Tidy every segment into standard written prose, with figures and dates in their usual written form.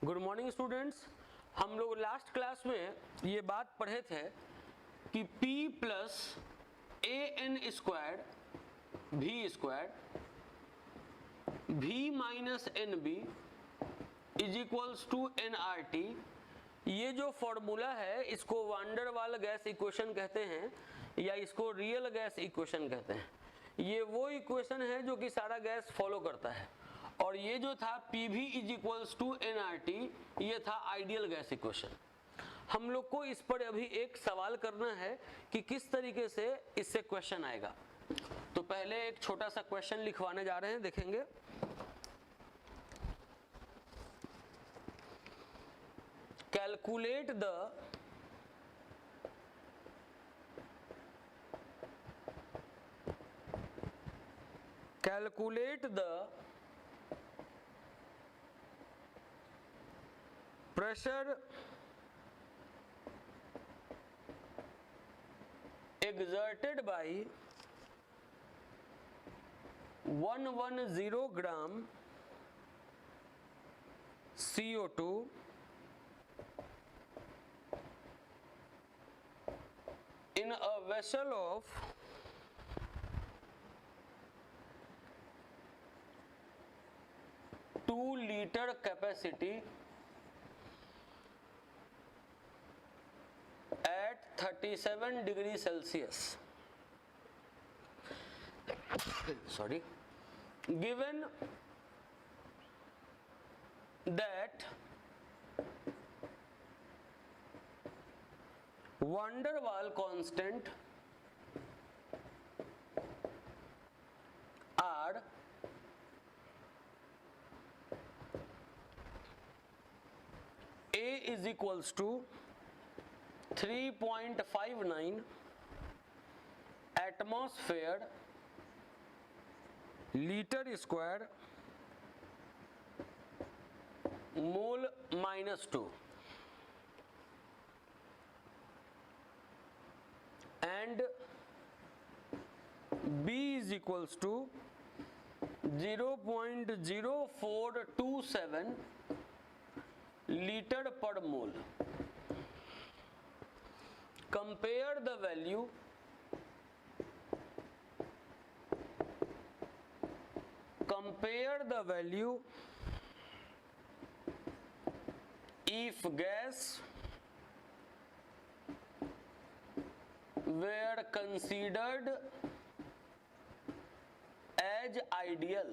Good morning students. हम लोग last class में ये बात पढ़े थे कि P plus A N square भी square V minus N B is equals to N R T. ये जो फॉर्मूला है इसको वांडर वाल गैस इक्वेशन कहते हैं या इसको रियल गैस इक्वेशन कहते हैं। ये वो इक्वेशन है जो कि सारा गैस फॉलो करता है। और ये जो था PV is equals to nRT, ये था आइडियल गैस इक्वेशन। हम लोग को इस पर अभी एक सवाल करना है कि किस तरीके से इससे क्वेश्चन आएगा। तो पहले एक छोटा सा क्वेश्चन लिखवाने जा रहे हैं, देखेंगे। Calculate the pressure exerted by 110 gram CO2 in a vessel of 2 liter capacity at 37 degree Celsius. Sorry. Given that van der Waal constant are A is equals to 3.59 atmosphere liter square mole minus 2 and B is equals to 0.0427 liter per mole. Compare the value if gas were considered as ideal.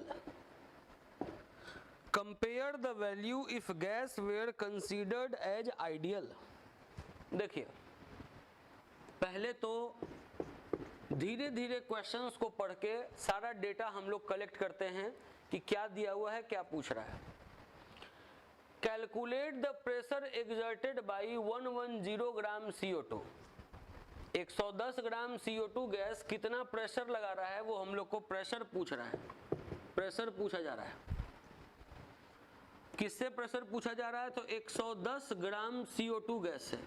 Compare the value if gas were considered as ideal. देखिए, पहले तो धीरे धीरे questions को पढ़ के सारा data हम लोग कलेक्ट करते हैं कि क्या दिया हुआ है, क्या पूछ रहा है। Calculate the pressure exerted by 110 gram CO2। 110 gram CO2 gas कितना प्रेशर लगा रहा है वो हम लोग को प्रेशर पूछ रहा है, प्रेशर पूछा जा रहा है। किससे प्रेशर पूछा जा रहा है? तो 110 ग्राम CO2 गैस से।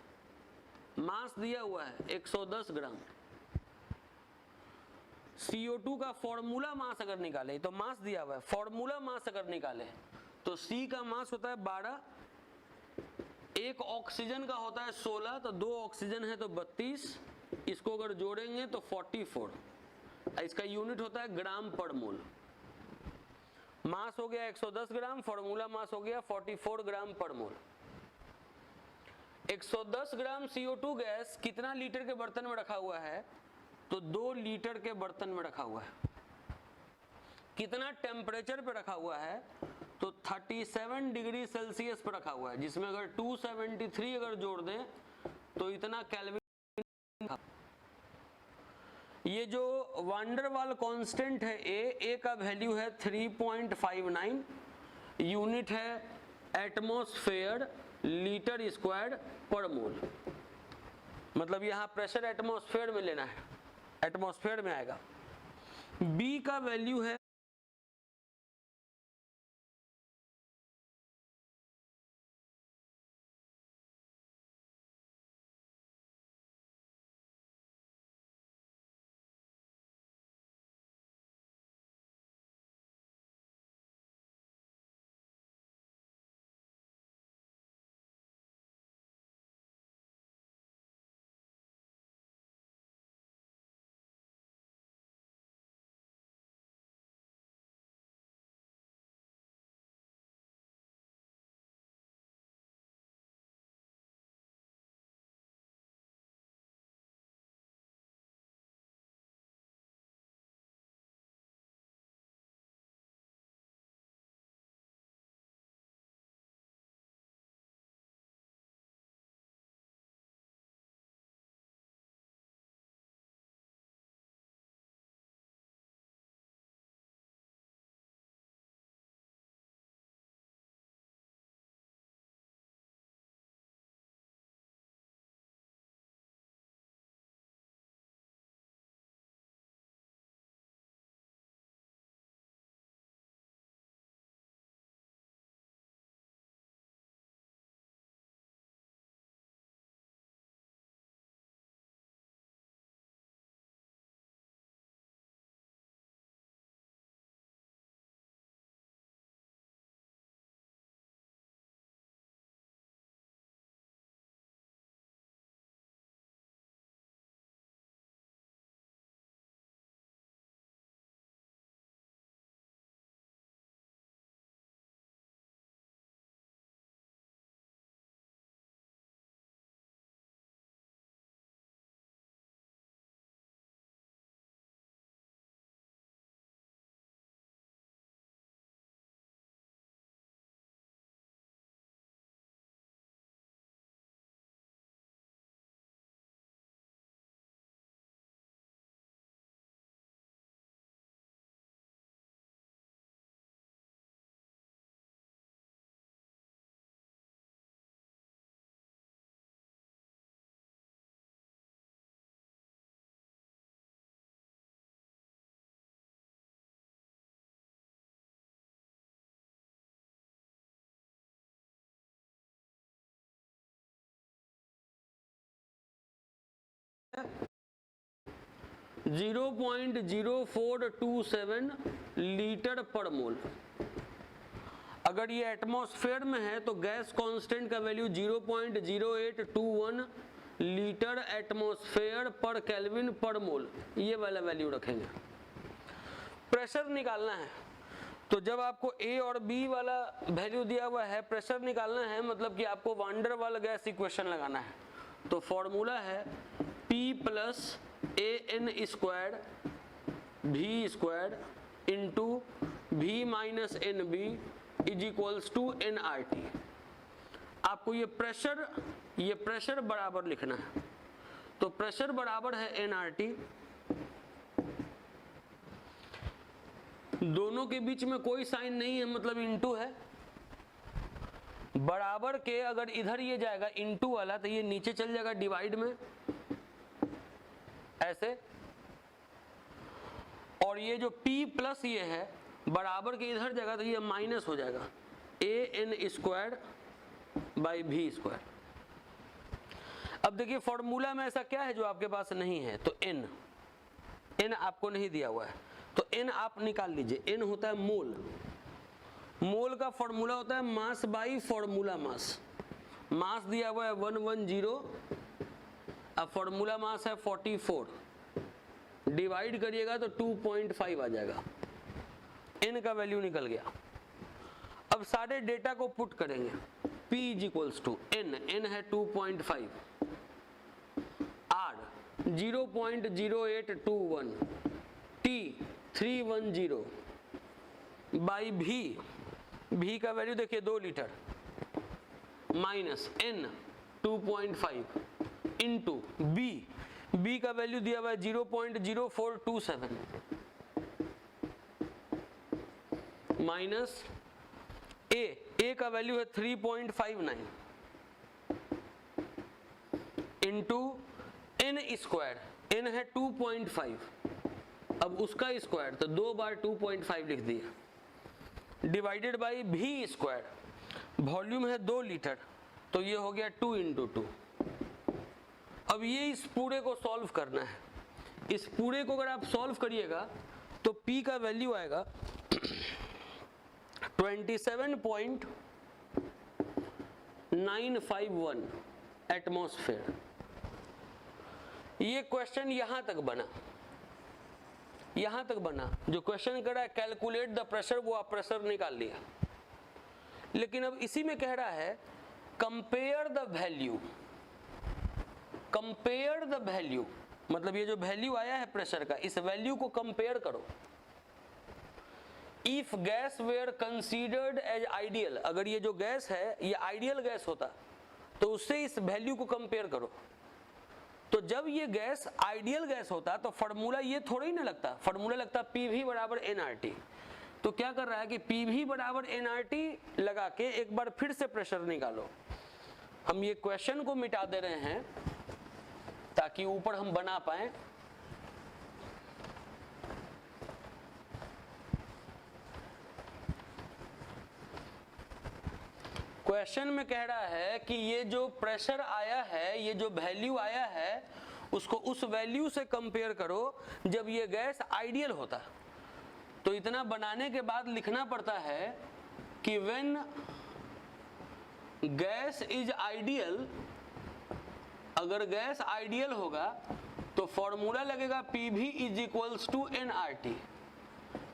मास दिया हुआ है 110 ग्राम। CO2 का फॉर्मूला मास अगर निकाले, तो मास दिया हुआ है, फॉर्मूला मास अगर निकाले तो C का मास होता है 12, एक ऑक्सीजन का होता है 16, तो 2 ऑक्सीजन है तो 32, इसको अगर जोड़ेंगे तो 44। इसका यूनिट होता है ग्राम पर मोल। मास हो गया 110 ग्राम, फॉर्मूला मास हो गया 44 ग्राम पर मोल। 110 ग्राम CO2 गैस कितना लीटर के बर्तन में रखा हुआ है? तो 2 लीटर के बर्तन में रखा हुआ है। कितना टेम्परेचर पे रखा हुआ है? तो 37 डिग्री सेल्सियस पर रखा हुआ है, जिसमें अगर 273 अगर जोड़ दें तो इतना केल्विन। ये जो वान डर वाल कांस्टेंट है ए का वैल्यू है 3.59, यूनिट है एटमॉस्फेयर लीटर स्क्वायर पर मोल। मतलब यहाँ प्रेशर एटमॉस्फेयर में लेना है, एटमॉस्फेयर में आएगा। बी का वैल्यू है 0.0427 लीटर पर मोल। अगर ये एटमॉस्फेयर में है तो गैस कांस्टेंट का वैल्यू 0.0821 लीटर एटमॉस्फेयर पर केल्विन पर मोल, ये वाला वैल्यू रखेंगे। प्रेशर निकालना है तो जब आपको ए और बी वाला वैल्यू दिया हुआ है, प्रेशर निकालना है मतलब कि आपको van der Waals gas equation लगाना है। तो फॉर्मूला है P plus AN square V square into V minus NB is equals to nRT। आपको ये प्रेशर बराबर लिखना है। तो प्रेशर बराबर है nRT, दोनों के बीच में कोई साइन नहीं है मतलब इंटू है। बराबर के अगर इधर ये जाएगा इंटू वाला तो ये नीचे चल जाएगा डिवाइड में ऐसे, और ये जो P प्लस ये है बराबर के इधर जाएगा तो ये माइनस हो जाएगा AN square by V square. अब देखिए फॉर्मूला में ऐसा क्या है जो आपके पास नहीं है, तो N आपको नहीं दिया हुआ है तो N आप निकाल लीजिए। N होता है मोल, मोल का फॉर्मूला होता है मास बाई फॉर्मूला मास। मास दिया हुआ है 110, अब फॉर्मूला मास है 44, डिवाइड करिएगा तो 2.5 आ जाएगा। N का वैल्यू निकल गया। अब सारे डेटा को पुट करेंगे। P is equals to N है 2.5, R 0.0821, T 310 बाई V का वैल्यू देखिए 2 litre minus N 2.5 into B का वैल्यू दिया हुआ है 0.0427 माइनस A का वैल्यू है 3.59 इंटू N स्क्वायर, N है 2.5, अब उसका स्क्वायर तो 2 बार 2.5 लिख दिया, divided by V square, volume है 2 लीटर तो ये हो गया 2 इंटू 2। अब ये इस पूरे को सॉल्व करना है। इस पूरे को अगर आप सॉल्व करिएगा तो P का वैल्यू आएगा 27.951 एटमॉस्फेयर। ये क्वेश्चन यहां तक बना, जो क्वेश्चन कर रहा है कैलकुलेट द प्रेशर, वो आप प्रेशर निकाल लिया। लेकिन अब इसी में कह रहा है कंपेयर द वैल्यू, मतलब ये जो वैल्यू आया है प्रेशर का, इस वैल्यू को कंपेयर करो। If gas were considered as ideal, अगर ये जो गैस है ये आइडियल गैस होता तो उससे इस वैल्यू को कंपेयर करो। तो जब ये गैस आइडियल गैस होता तो फॉर्मूला ये थोड़ा ही ना लगता, फॉर्मूला लगता PV बराबर nRT। तो क्या कर रहा है कि PV बराबर nRT लगा के एक बार फिर से प्रेशर निकालो। हम ये क्वेश्चन को मिटा दे रहे हैं ताकि ऊपर हम बना पाए। क्वेश्चन में कह रहा है कि ये जो प्रेशर आया है, ये जो वैल्यू आया है, उसको उस वैल्यू से कंपेयर करो जब ये गैस आइडियल होता। तो इतना बनाने के बाद लिखना पड़ता है कि व्हेन गैस इज आइडियल, अगर गैस आइडियल होगा तो फॉर्मूला लगेगा PV is equals to nRT।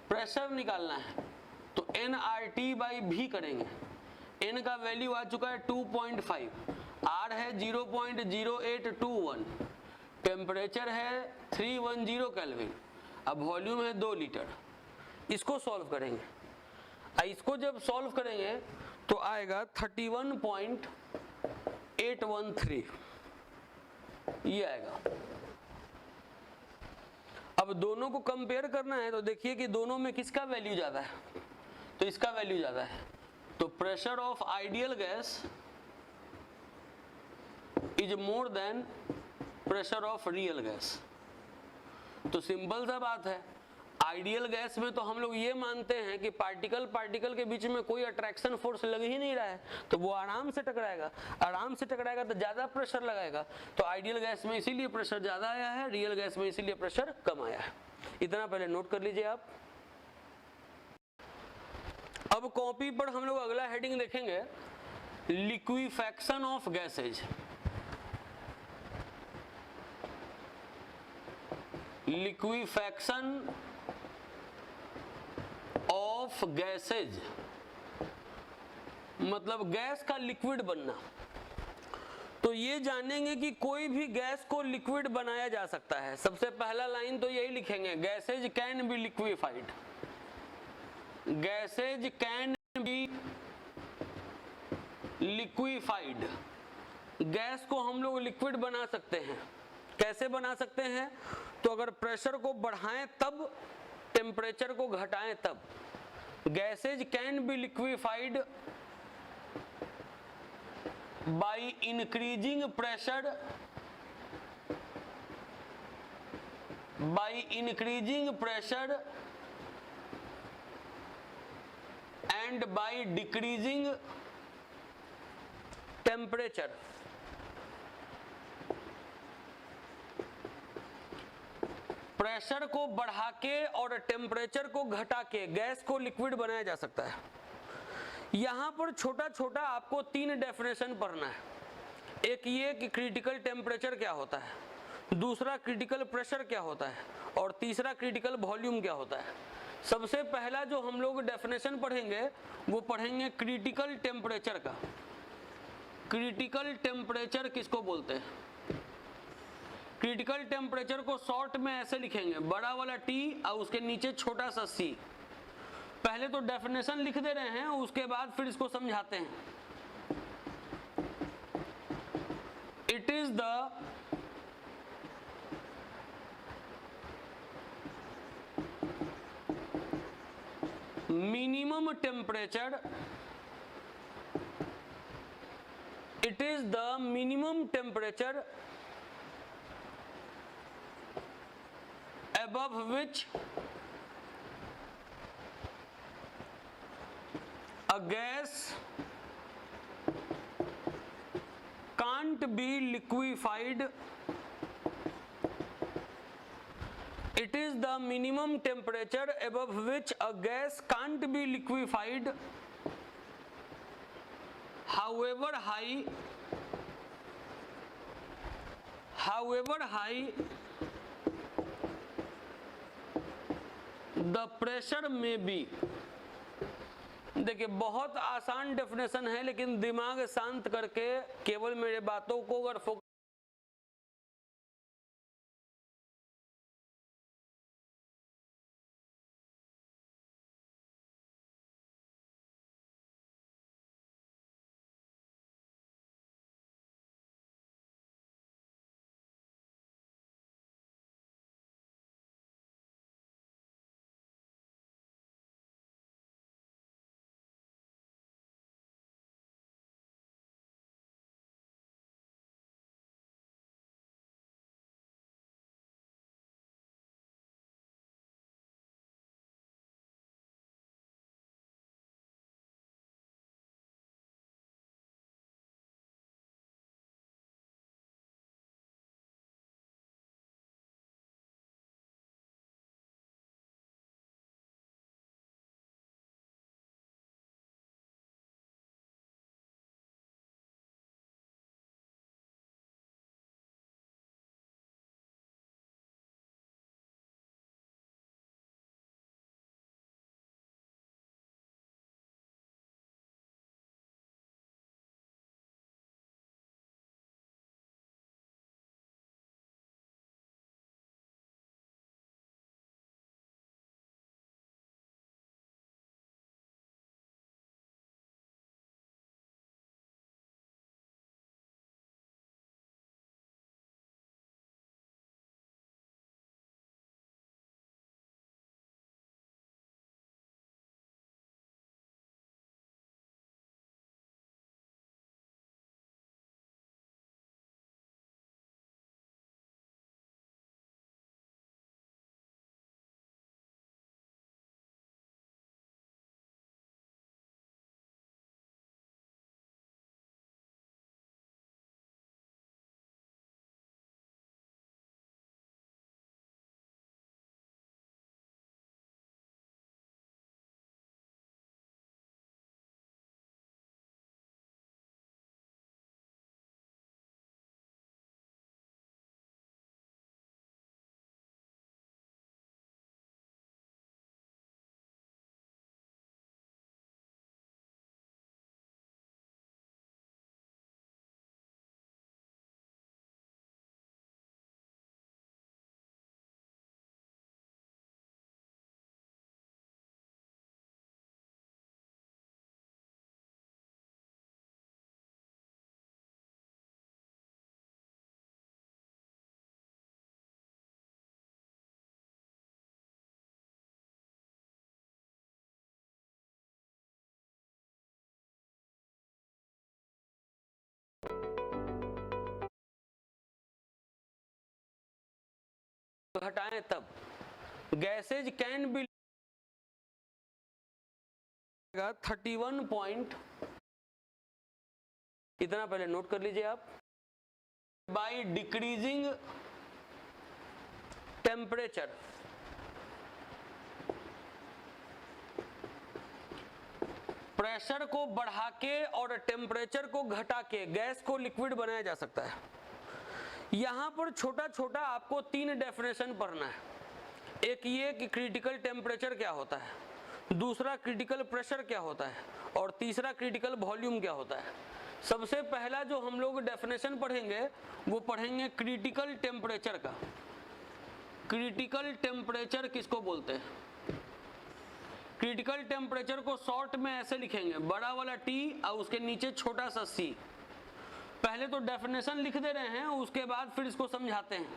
Pressure निकालना है तो nRT बाई V करेंगे। N का वैल्यू आ चुका है 2.5, R है 0.0821, टेम्परेचर है 310 केल्विन, अब वॉल्यूम है 2 लीटर। इसको सॉल्व करेंगे, इसको जब सॉल्व करेंगे तो आएगा 31.813, ये आएगा। अब दोनों को कंपेयर करना है तो देखिए कि दोनों में किसका वैल्यू ज्यादा है, तो इसका वैल्यू ज्यादा है। तो pressure of ideal gas is more than pressure of real gas. तो सिंपल सा बात है, आइडियल गैस में तो हम लोग ये मानते हैं कि पार्टिकल पार्टिकल के बीच में कोई अट्रैक्शन फोर्स लग ही नहीं रहा है, तो वो आराम से टकराएगा, आराम से टकराएगा तो ज्यादा प्रेशर लगाएगा। तो आइडियल गैस में इसीलिए प्रेशर ज्यादा आया है, रियल गैस में इसीलिए प्रेशर कम आया है। इतना पहले नोट कर लीजिए आप। अब कॉपी पर हम लोग अगला हेडिंग देखेंगे, liquefaction of gases. Liquefaction of gases मतलब गैस का लिक्विड बनना। तो ये जानेंगे कि कोई भी गैस को लिक्विड बनाया जा सकता है। सबसे पहला लाइन तो यही लिखेंगे, gases can be liquefied. Gases can be liquefied. Gas को हम लोग लिक्विड बना सकते हैं। कैसे बना सकते हैं? तो अगर प्रेशर को बढ़ाएं तब, टेम्परेचर को घटाएं तब। Gases can be liquefied by increasing pressure, by increasing pressure and by decreasing temperature. Pressure को बढ़ा के और टेम्परेचर को घटा के गैस को लिक्विड बनाया जा सकता है। यहां पर छोटा छोटा आपको 3 डेफिनेशन पढ़ना है। एक ये कि क्रिटिकल टेम्परेचर क्या होता है, दूसरा क्रिटिकल प्रेशर क्या होता है, और तीसरा क्रिटिकल वॉल्यूम क्या होता है। सबसे पहला जो हम लोग डेफिनेशन पढ़ेंगे वो पढ़ेंगे क्रिटिकल टेम्परेचर का। क्रिटिकल टेम्परेचर किसको बोलते हैं? क्रिटिकल टेम्परेचर को शॉर्ट में ऐसे लिखेंगे, बड़ा वाला टी और उसके नीचे छोटा सा सी। पहले तो डेफिनेशन लिख दे रहे हैं, उसके बाद फिर इसको समझाते हैं। It is the minimum temperature, it is the minimum temperature above which a gas can't be liquefied. It is the minimum temperature above which a gas can't be liquefied, however high the pressure में B. देखिए बहुत आसान definition है, लेकिन दिमाग शांत करके केवल मेरे बातों को अगर फोकस हटाएं तब गैसेज कैन बी 31 पॉइंट, इतना पहले नोट कर लीजिए आप, बाय डिक्रीजिंग टेम्परेचर। प्रेशर को बढ़ा के और टेम्परेचर को घटा के गैस को लिक्विड बनाया जा सकता है। यहां पर छोटा छोटा आपको 3 डेफिनेशन पढ़ना है। एक ये कि क्रिटिकल टेम्परेचर क्या होता है, दूसरा क्रिटिकल प्रेशर क्या होता है, और तीसरा क्रिटिकल वॉल्यूम क्या होता है। सबसे पहला जो हम लोग डेफिनेशन पढ़ेंगे वो पढ़ेंगे क्रिटिकल टेम्परेचर का। क्रिटिकल टेम्परेचर किसको बोलते हैं? क्रिटिकल टेम्परेचर को शॉर्ट में ऐसे लिखेंगे, बड़ा वाला टी और उसके नीचे छोटा सा सी। पहले तो डेफिनेशन लिख दे रहे हैं, उसके बाद फिर इसको समझाते हैं।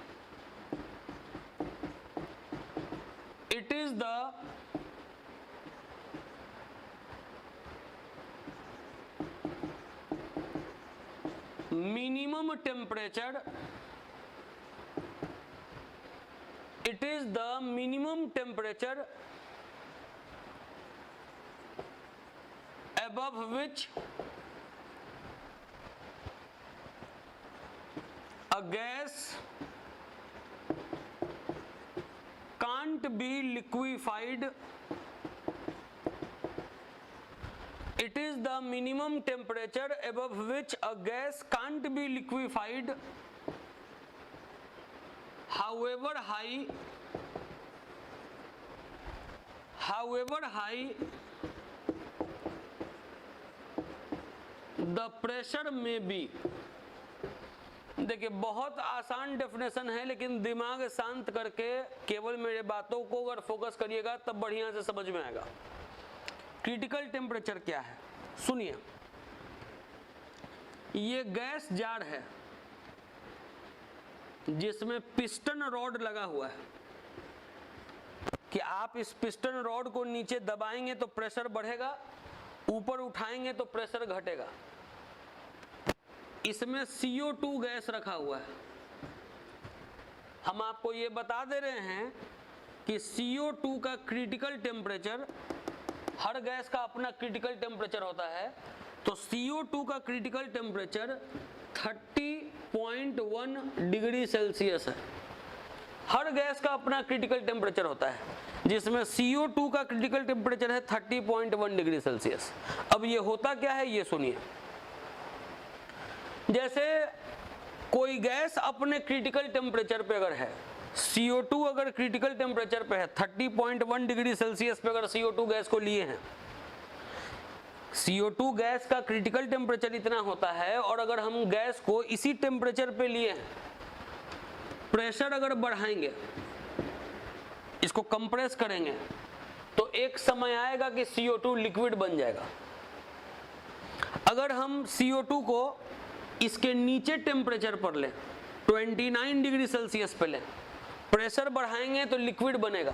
It is the minimum temperature, it is the minimum temperature above which a gas can't be liquefied. It is the minimum temperature above which a gas can't be liquefied, however high the pressure may be। देखिए बहुत आसान definition है, लेकिन दिमाग शांत करके केवल मेरे बातों को अगर फोकस करिएगा तब बढ़िया से समझ में आएगा। क्रिटिकल टेम्परेचर क्या है सुनिए। ये गैस जार है जिसमें पिस्टन रॉड लगा हुआ है कि आप इस पिस्टन रॉड को नीचे दबाएंगे तो प्रेशर बढ़ेगा, ऊपर उठाएंगे तो प्रेशर घटेगा। इसमें CO2 गैस रखा हुआ है। हम आपको ये बता दे रहे हैं कि CO2 का क्रिटिकल टेम्परेचर, हर गैस का अपना क्रिटिकल टेम्परेचर होता है, तो CO2 का क्रिटिकल टेम्परेचर 30.1 डिग्री सेल्सियस है। हर गैस का अपना क्रिटिकल टेम्परेचर होता है, जिसमें CO2 का क्रिटिकल टेम्परेचर है 30.1 डिग्री सेल्सियस। अब ये होता क्या है ये सुनिए। जैसे कोई गैस अपने क्रिटिकल टेम्परेचर पे अगर है, CO2 अगर क्रिटिकल टेम्परेचर पे है 30.1 डिग्री सेल्सियस पे अगर CO2 गैस को लिए हैं, CO2 गैस का क्रिटिकल टेम्परेचर इतना होता है, और अगर हम गैस को इसी टेम्परेचर पे लिए हैं, प्रेशर अगर बढ़ाएंगे, इसको कंप्रेस करेंगे, तो एक समय आएगा कि CO2 लिक्विड बन जाएगा। अगर हम CO2 को इसके नीचे टेम्परेचर पर लें, 29 डिग्री सेल्सियस पे लें, प्रेशर बढ़ाएंगे तो लिक्विड बनेगा।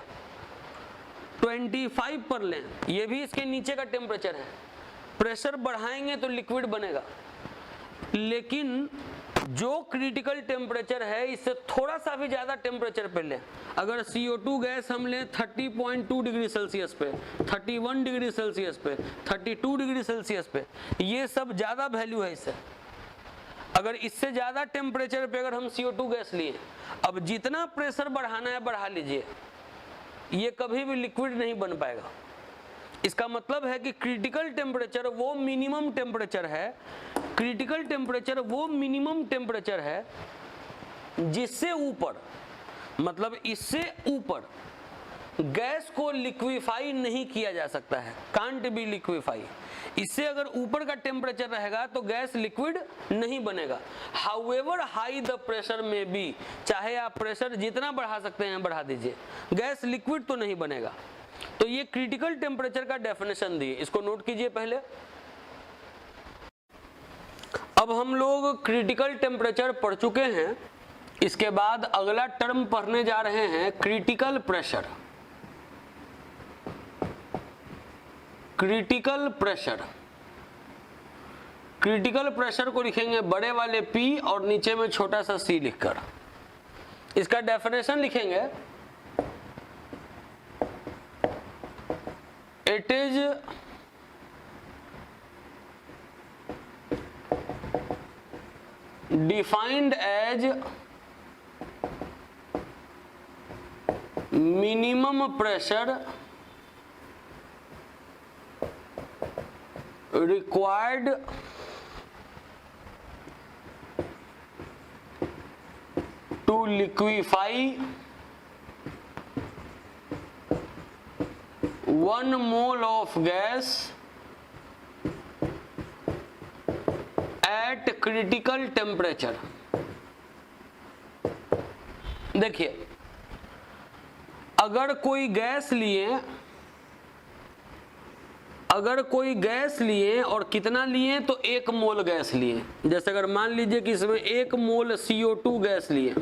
25 पर लें, ये भी इसके नीचे का टेम्परेचर है, प्रेशर बढ़ाएंगे तो लिक्विड बनेगा। लेकिन जो क्रिटिकल टेम्परेचर है इससे थोड़ा सा भी ज्यादा टेम्परेचर पे लें, अगर CO2 गैस हम लें 30.2 डिग्री सेल्सियस पे, 31 डिग्री सेल्सियस पे, 32 डिग्री सेल्सियस पे, ये सब ज्यादा वैल्यू है इससे। अगर इससे ज्यादा टेम्परेचर पे अगर हम CO2 गैस लिए, अब जितना प्रेशर बढ़ाना है बढ़ा लीजिए, ये कभी भी लिक्विड नहीं बन पाएगा। इसका मतलब है कि क्रिटिकल टेम्परेचर वो मिनिमम टेम्परेचर है, क्रिटिकल टेम्परेचर वो मिनिमम टेम्परेचर है जिससे ऊपर, मतलब इससे ऊपर गैस को लिक्विफाई नहीं किया जा सकता है, कांट बी लिक्विफाई। इससे अगर ऊपर का टेम्परेचर रहेगा तो गैस लिक्विड नहीं बनेगा। हाउएवर हाई द प्रेशर में बी, चाहे आप प्रेशर जितना बढ़ा सकते हैं बढ़ा दीजिए, गैस लिक्विड तो नहीं बनेगा। तो ये क्रिटिकल टेम्परेचर का डेफिनेशन दिए, इसको नोट कीजिए पहले। अब हम लोग क्रिटिकल टेम्परेचर पढ़ चुके हैं, इसके बाद अगला टर्म पढ़ने जा रहे हैं critical pressure. Critical pressure, critical pressure को लिखेंगे बड़े वाले P और नीचे में छोटा सा C लिखकर। इसका डेफिनेशन लिखेंगे, it is defined as minimum pressure required to liquefy 1 mole of gas at critical temperature। देखिए, अगर कोई गैस लिए और कितना लिए, तो 1 मोल गैस लिए। जैसे अगर मान लीजिए कि इसमें 1 मोल CO2 गैस लिए,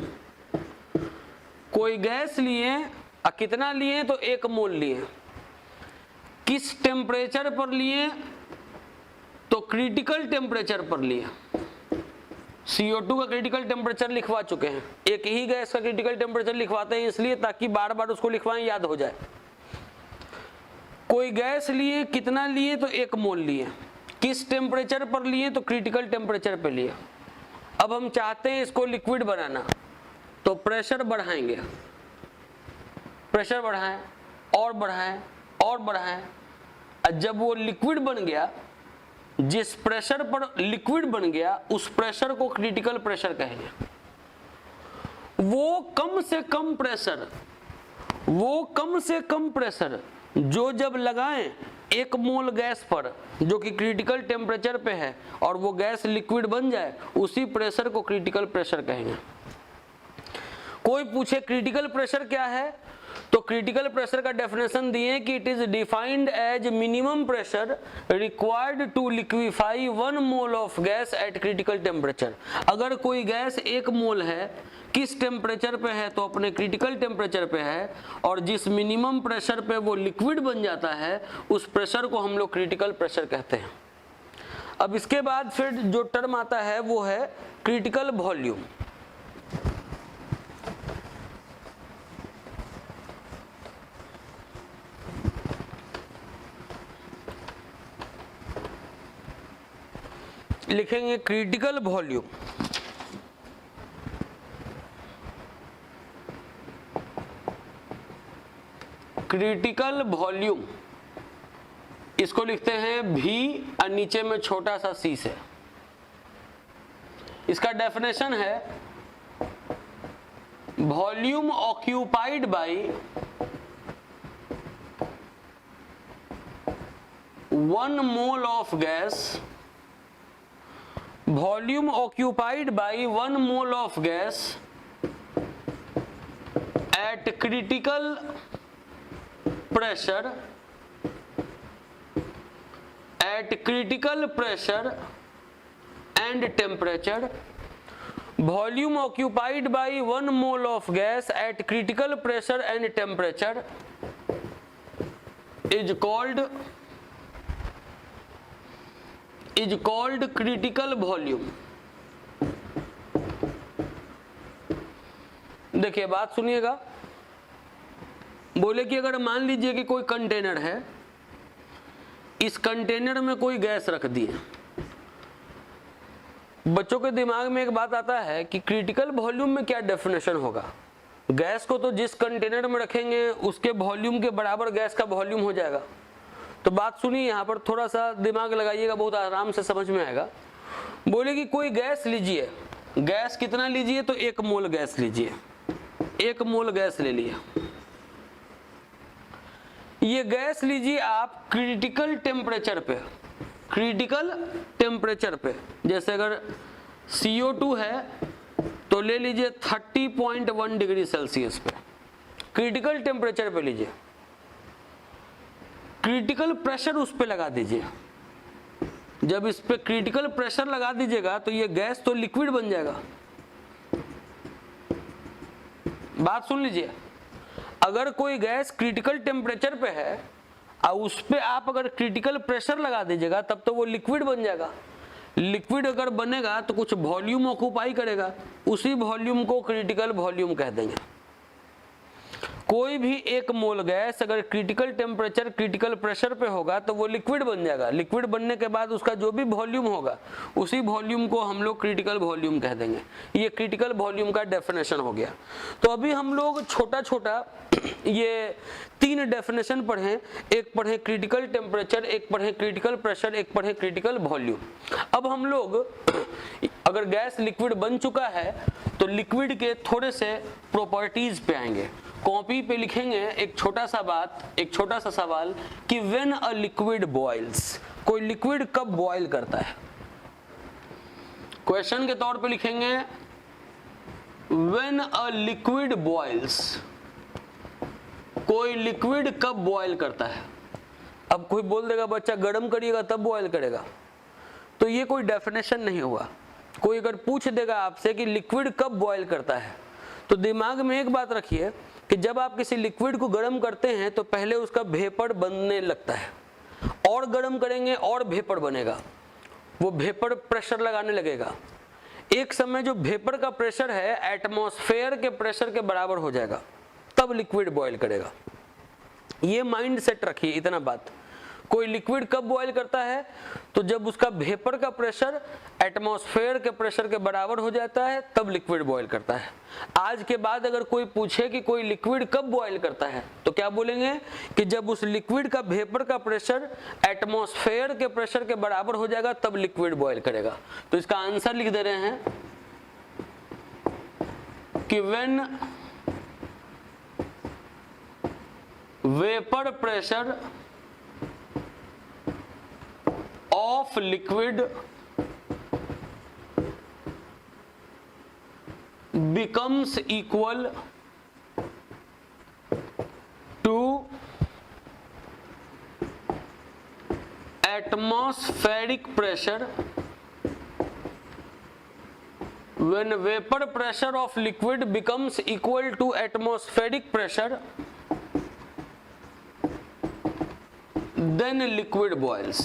कोई गैस लिए और कितना लिए, तो 1 मोल लिए। किस टेम्परेचर पर लिए, तो क्रिटिकल टेम्परेचर पर लिए। CO2 का क्रिटिकल टेम्परेचर लिखवा चुके हैं, एक ही गैस का क्रिटिकल टेम्परेचर लिखवाते हैं इसलिए ताकि बार बार उसको लिखवाएं, याद हो जाए। कोई गैस लिए, कितना लिए, तो 1 मोल लिए। किस टेम्परेचर पर लिए, तो क्रिटिकल टेम्परेचर पर लिए। अब हम चाहते हैं इसको लिक्विड बनाना, तो प्रेशर बढ़ाएंगे, प्रेशर बढ़ाएं और बढ़ाएं और बढ़ाएं। जब वो लिक्विड बन गया, जिस प्रेशर पर लिक्विड बन गया, उस प्रेशर को क्रिटिकल प्रेशर कहेंगे। वो कम से कम प्रेशर जो जब लगाएं 1 मोल गैस पर, जो कि क्रिटिकल टेम्परेचर पे है, और वो गैस लिक्विड बन जाए, उसी प्रेशर को क्रिटिकल प्रेशर कहेंगे। कोई पूछे क्रिटिकल प्रेशर क्या है, तो क्रिटिकल प्रेशर का डेफिनेशन दिए कि it is defined as minimum pressure required to liquefy 1 mole of gas at critical temperature. अगर कोई गैस 1 मोल है, किस टेम्परेचर पे है, तो अपने क्रिटिकल टेम्परेचर पे है, और जिस मिनिमम प्रेशर पे वो लिक्विड बन जाता है, उस प्रेशर को हम लोग क्रिटिकल प्रेशर कहते हैं। अब इसके बाद फिर जो टर्म आता है वो है क्रिटिकल वॉल्यूम। लिखेंगे क्रिटिकल वॉल्यूम। क्रिटिकल वॉल्यूम इसको लिखते हैं V और नीचे में छोटा सा c से। इसका डेफिनेशन है volume occupied by 1 mole of gas, volume occupied by 1 mole of gas at critical pressure and temperature। Volume occupied by 1 mole of gas at critical pressure and temperature is called critical volume। देखिए बात सुनिएगा, बोले कि अगर मान लीजिए कि कोई कंटेनर है, इस कंटेनर में कोई गैस रख दी है। बच्चों के दिमाग में एक बात आता है कि क्रिटिकल वॉल्यूम में क्या डेफिनेशन होगा। गैस को तो जिस कंटेनर में रखेंगे उसके वॉल्यूम के बराबर गैस का वॉल्यूम हो जाएगा। तो बात सुनिए, यहाँ पर थोड़ा सा दिमाग लगाइएगा, बहुत आराम से समझ में आएगा। बोले कि कोई गैस लीजिए, गैस कितना लीजिए, तो 1 मोल गैस लीजिए। 1 मोल गैस ले लिया। ये गैस लीजिए आप क्रिटिकल टेम्परेचर पे, क्रिटिकल टेम्परेचर पे। जैसे अगर CO2 है तो ले लीजिए 30.1 डिग्री सेल्सियस पे, क्रिटिकल टेम्परेचर पे लीजिए। क्रिटिकल प्रेशर उस पे लगा दीजिए। जब इस पे क्रिटिकल प्रेशर लगा दीजिएगा तो ये गैस तो लिक्विड बन जाएगा। बात सुन लीजिए, अगर कोई गैस क्रिटिकल टेम्परेचर पे है और उस पे आप अगर क्रिटिकल प्रेशर लगा दीजिएगा तब तो वो लिक्विड बन जाएगा। लिक्विड अगर बनेगा तो कुछ वॉल्यूम ऑक्यूपाई करेगा, उसी वॉल्यूम को क्रिटिकल वॉल्यूम कह देंगे। कोई भी एक मोल गैस अगर क्रिटिकल टेम्परेचर क्रिटिकल प्रेशर पे होगा तो वो लिक्विड बन जाएगा। लिक्विड बनने के बाद उसका जो भी वॉल्यूम होगा उसी वॉल्यूम को हम लोग क्रिटिकल वॉल्यूम कह देंगे। ये क्रिटिकल वॉल्यूम का डेफिनेशन हो गया। तो अभी हम लोग छोटा छोटा ये 3 डेफिनेशन पढ़े, एक पढ़े क्रिटिकल टेम्परेचर, एक पढ़े क्रिटिकल प्रेशर, एक पढ़े क्रिटिकल वॉल्यूम। अब हम लोग अगर गैस लिक्विड बन चुका है तो लिक्विड के थोड़े से प्रॉपर्टीज पे आएंगे। कॉपी पे लिखेंगे एक छोटा सा सवाल कि व्हेन अ लिक्विड बॉइल्स, कोई लिक्विड कब बॉयल करता है। क्वेश्चन के तौर पे लिखेंगे व्हेन अ लिक्विड बॉइल्स, कोई लिक्विड कब बॉयल करता है। अब कोई बोल देगा बच्चा गर्म करिएगा तब बॉयल करेगा, तो ये कोई डेफिनेशन नहीं हुआ। कोई अगर पूछ देगा आपसे कि लिक्विड कब बॉयल करता है, तो दिमाग में एक बात रखिए कि जब आप किसी लिक्विड को गर्म करते हैं तो पहले उसका वेपर बनने लगता है, और गर्म करेंगे और वेपर बनेगा, वो वेपर प्रेशर लगाने लगेगा। एक समय जो वेपर का प्रेशर है एटमॉस्फेयर के प्रेशर के बराबर हो जाएगा, तब लिक्विड बॉयल करेगा। ये माइंड सेट रखिए इतना बात। कोई लिक्विड कब बॉयल करता है, तो जब उसका वेपर का प्रेशर एटमॉस्फेयर के प्रेशर के बराबर हो जाता है तब लिक्विड बॉयल करता है। आज के बाद अगर कोई पूछे कि कोई लिक्विड कब बॉयल करता है तो क्या बोलेंगे कि जब उस लिक्विड का वेपर का प्रेशर एटमॉस्फेयर के प्रेशर के बराबर हो जाएगा तब लिक्विड बॉयल करेगा। तो इसका आंसर लिख दे रहे हैं कि when vapour pressure of liquid becomes equal to atmospheric pressure, when vapor pressure of liquid becomes equal to atmospheric pressure, then liquid boils।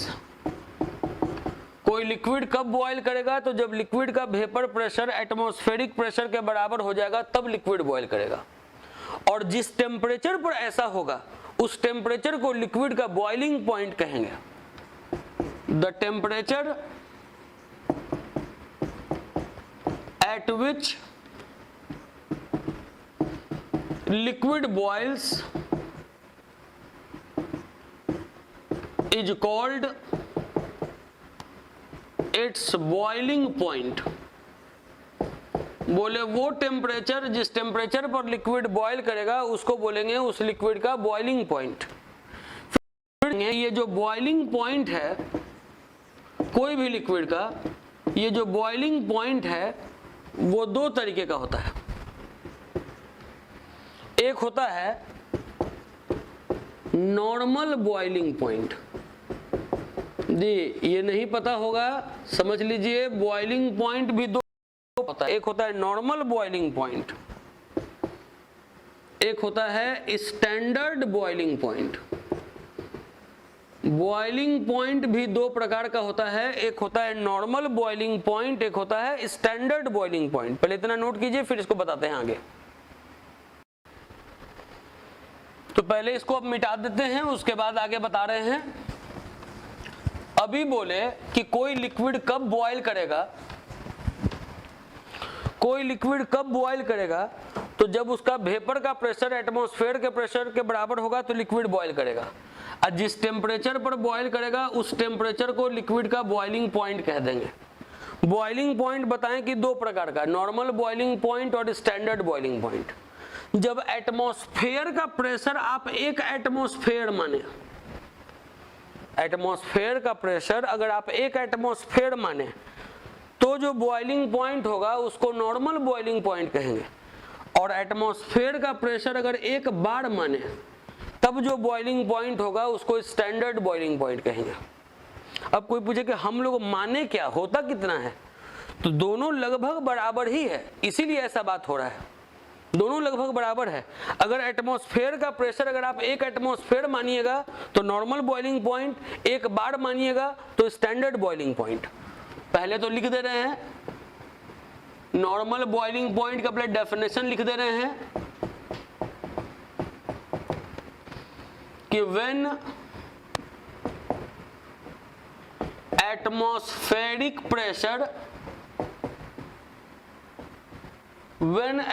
कोई लिक्विड कब बॉयल करेगा, तो जब लिक्विड का वेपर प्रेशर एटमॉस्फेरिक प्रेशर के बराबर हो जाएगा तब लिक्विड बॉयल करेगा। और जिस टेम्परेचर पर ऐसा होगा उस टेम्परेचर को लिक्विड का बॉइलिंग पॉइंट कहेंगे। The temperature at which liquid boils is called its boiling point. बोले वो टेम्परेचर जिस टेम्परेचर पर लिक्विड बॉयल करेगा उसको बोलेंगे उस लिक्विड का बॉइलिंग पॉइंट। ये जो बॉइलिंग पॉइंट है कोई भी लिक्विड का, ये जो बॉइलिंग पॉइंट है वो 2 तरीके का होता है। एक होता है नॉर्मल बॉइलिंग पॉइंट। जी ये नहीं पता होगा समझ लीजिए, बॉइलिंग पॉइंट भी 2 होता है। एक होता है नॉर्मल बॉइलिंग पॉइंट, एक होता है standard boiling point. Boiling point भी 2 प्रकार का होता है, एक होता है नॉर्मल बॉइलिंग पॉइंट, एक होता है स्टैंडर्ड बॉइलिंग पॉइंट। पहले इतना नोट कीजिए फिर इसको बताते हैं आगे। तो पहले इसको अब मिटा देते हैं, उसके बाद आगे बता रहे हैं। अभी बोले कि कोई लिक्विड कब बॉयल करेगा, कोई लिक्विड कब बॉयल करेगा, तो जब उसका वेपर का प्रेशर एटमॉस्फेयर के प्रेशर के बराबर होगा तो लिक्विड बॉयल करेगा। और जिस टेम्परेचर पर बॉयल करेगा उस टेम्परेचर को लिक्विड का बॉइलिंग पॉइंट कह देंगे। बॉइलिंग पॉइंट बताएं कि 2 प्रकार का, नॉर्मल बॉइलिंग पॉइंट और स्टैंडर्ड बॉइलिंग पॉइंट। जब एटमॉस्फेयर का प्रेशर आप 1 एटमॉस्फेयर माने, एटमॉस्फेयर का प्रेशर अगर आप 1 एटमॉस्फेयर माने तो जो बॉइलिंग पॉइंट होगा उसको नॉर्मल बॉइलिंग पॉइंट कहेंगे। और एटमॉस्फेयर का प्रेशर अगर 1 बार माने तब जो बॉइलिंग पॉइंट होगा उसको स्टैंडर्ड बॉइलिंग पॉइंट कहेंगे। अब कोई पूछे कि हम लोग माने क्या, होता कितना है, तो दोनों लगभग बराबर ही है, इसीलिए ऐसा बात हो रहा है। दोनों लगभग बराबर है। अगर एटमॉस्फेयर का प्रेशर अगर आप 1 एटमॉस्फेयर मानिएगा तो नॉर्मल बॉइलिंग पॉइंट, 1 बार मानिएगा तो स्टैंडर्ड बॉइलिंग पॉइंट। पहले तो लिख दे रहे हैं नॉर्मल बॉइलिंग पॉइंट का, पहले डेफिनेशन लिख दे रहे हैं कि when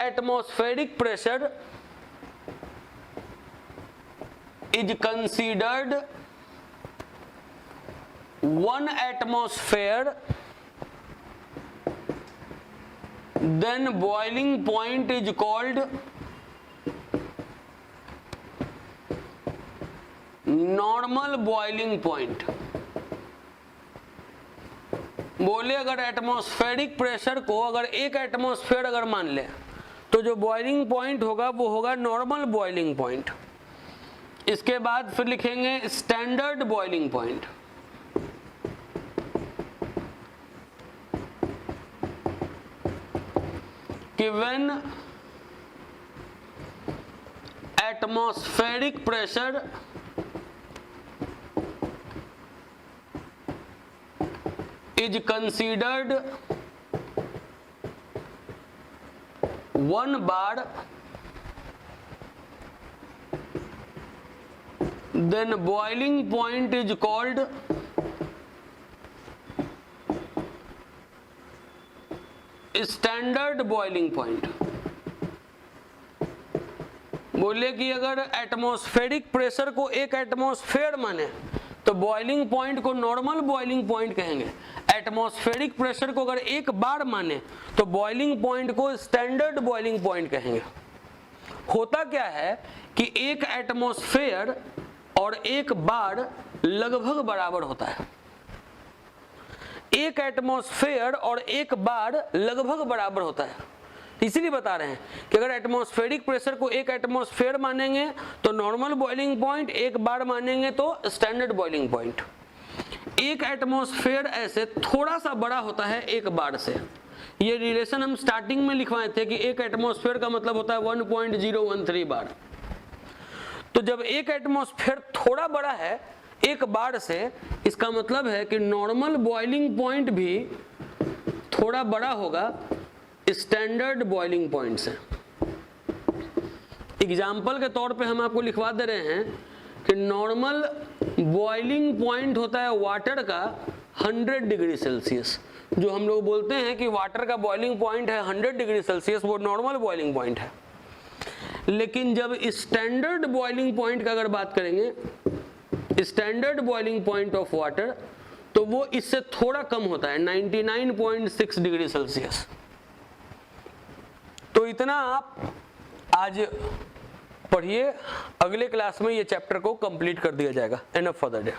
atmospheric pressure is considered 1 atmosphere, then boiling point is called normal boiling point। बोले अगर एटमॉस्फेरिक प्रेशर को अगर 1 एटमॉस्फेयर अगर मान ले तो जो बॉइलिंग पॉइंट होगा वो होगा नॉर्मल बॉइलिंग पॉइंट। इसके बाद फिर लिखेंगे स्टैंडर्ड बॉइलिंग पॉइंट। कि when atmospheric pressure is considered 1 bar, then boiling point is called standard boiling point। बोले कि अगर एटमॉस्फेरिक प्रेशर को 1 एटमॉस्फेयर माने तो बॉइलिंग पॉइंट को नॉर्मल बॉइलिंग पॉइंट कहेंगे। एटमॉस्फेरिक प्रेशर को अगर 1 बार माने तो बॉइलिंग पॉइंट को स्टैंडर्ड बॉइलिंग पॉइंट कहेंगे। होता क्या है कि 1 एटमॉस्फेयर और 1 बार लगभग बराबर होता है। 1 एटमॉस्फेयर और 1 बार लगभग बराबर होता है, इसीलिए बता रहे हैं कि अगर एटमॉस्फेरिक प्रेशर को 1 एटमॉस्फेयर मानेंगे तो नॉर्मल बॉइलिंग पॉइंट, 1 बार मानेंगे तो स्टैंडर्ड बॉइलिंग पॉइंट। 1 एटमॉस्फेयर ऐसे थोड़ा सा बड़ा होता है 1 बार से। ये रिलेशन हम स्टार्टिंग में लिखवाए थे कि 1 एटमॉस्फेयर का मतलब होता है 1.013 बार। तो जब 1 एटमॉस्फेयर थोड़ा बड़ा है 1 बार से, इसका मतलब है कि नॉर्मल बॉइलिंग पॉइंट भी थोड़ा बड़ा होगा स्टैंडर्ड बॉइलिंग पॉइंट से। एग्जाम्पल के तौर पे हम आपको लिखवा दे रहे हैं कि नॉर्मल बॉइलिंग पॉइंट होता है वाटर का 100 डिग्री सेल्सियस। जो हम लोग बोलते हैं कि वाटर का बॉइलिंग पॉइंट है 100 डिग्री सेल्सियस, वो नॉर्मल बॉइलिंग पॉइंट है। लेकिन जब स्टैंडर्ड बॉइलिंग पॉइंट का अगर बात करेंगे, standard boiling point of water, तो वो इससे थोड़ा कम होता है 99.6 डिग्री सेल्सियस। तो इतना आप आज पढ़िए, अगले क्लास में ये चैप्टर को कंप्लीट कर दिया जाएगा। Enough for the day.